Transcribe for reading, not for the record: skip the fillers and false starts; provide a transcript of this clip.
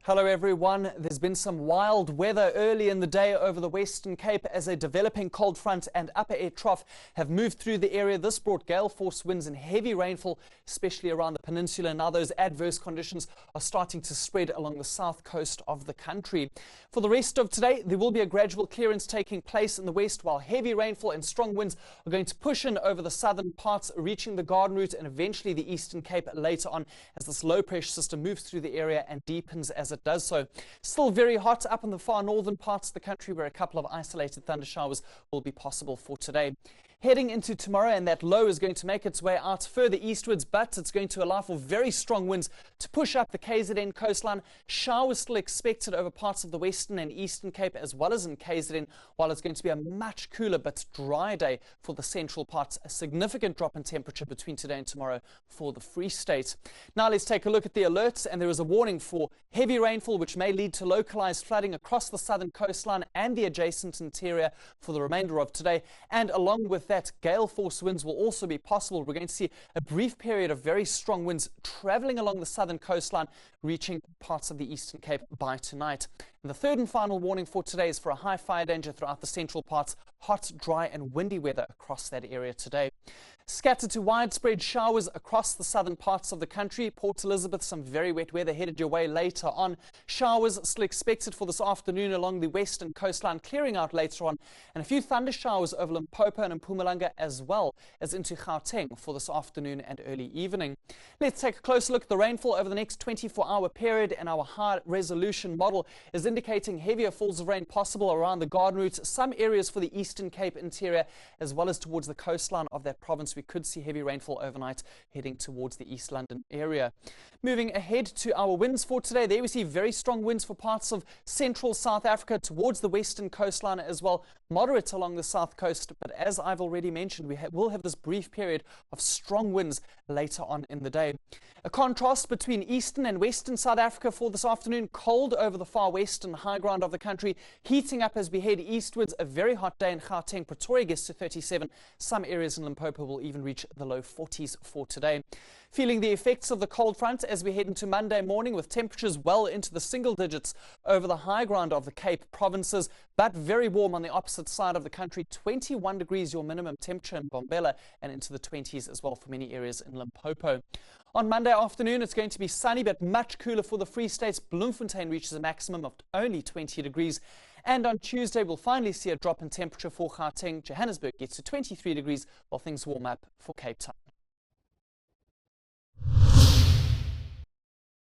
Hello everyone. There's been some wild weather early in the day over the Western Cape as a developing cold front and upper air trough have moved through the area. This brought gale force winds and heavy rainfall, especially around the peninsula. Now those adverse conditions are starting to spread along the south coast of the country. For the rest of today, there will be a gradual clearance taking place in the west, while heavy rainfall and strong winds are going to push in over the southern parts, reaching the Garden Route and eventually the Eastern Cape later on as this low pressure system moves through the area and deepens as it does so. Still very hot up in the far northern parts of the country, where a couple of isolated thunder showers will be possible for today. Heading into tomorrow, and that low is going to make its way out further eastwards, but it's going to allow for very strong winds to push up the KZN coastline. Showers still expected over parts of the Western and Eastern Cape as well as in KZN, while it's going to be a much cooler but dry day for the central parts. A significant drop in temperature between today and tomorrow for the Free State. Now let's take a look at the alerts, and there is a warning for heavy rainfall which may lead to localized flooding across the southern coastline and the adjacent interior for the remainder of today, and along with that, gale force winds will also be possible. We're going to see a brief period of very strong winds traveling along the southern coastline, reaching parts of the Eastern Cape by tonight. And the third and final warning for today is for a high fire danger throughout the central parts. Hot, dry and windy weather across that area today. Scattered to widespread showers across the southern parts of the country. Port Elizabeth, some very wet weather headed your way later on. Showers still expected for this afternoon along the western coastline, clearing out later on. And a few thunder showers over Limpopo and Mpumalanga as well as into Gauteng for this afternoon and early evening. Let's take a closer look at the rainfall over the next 24-hour period, and our high-resolution model is indicating heavier falls of rain possible around the Garden Route, some areas for the Eastern Cape interior, as well as towards the coastline of that province. We could see heavy rainfall overnight heading towards the East London area. Moving ahead to our winds for today, there we see very strong winds for parts of central South Africa towards the western coastline as well. Moderate along the south coast, but as I've already mentioned, we will have this brief period of strong winds later on in the day. A contrast between eastern and western South Africa for this afternoon. Cold over the far western high ground of the country, heating up as we head eastwards. A very hot day in Gauteng. Pretoria gets to 37. Some areas in Limpopo will even reach the low 40s for today. Feeling the effects of the cold front as we head into Monday morning, with temperatures well into the single digits over the high ground of the Cape provinces, but very warm on the opposite side of the country. 21 degrees your minimum temperature in Bombela, and into the 20s as well for many areas in Limpopo. On Monday afternoon, it's going to be sunny but much cooler for the Free State. Bloemfontein reaches a maximum of only 20 degrees. And on Tuesday, we'll finally see a drop in temperature for Gauteng. Johannesburg gets to 23 degrees while things warm up for Cape Town.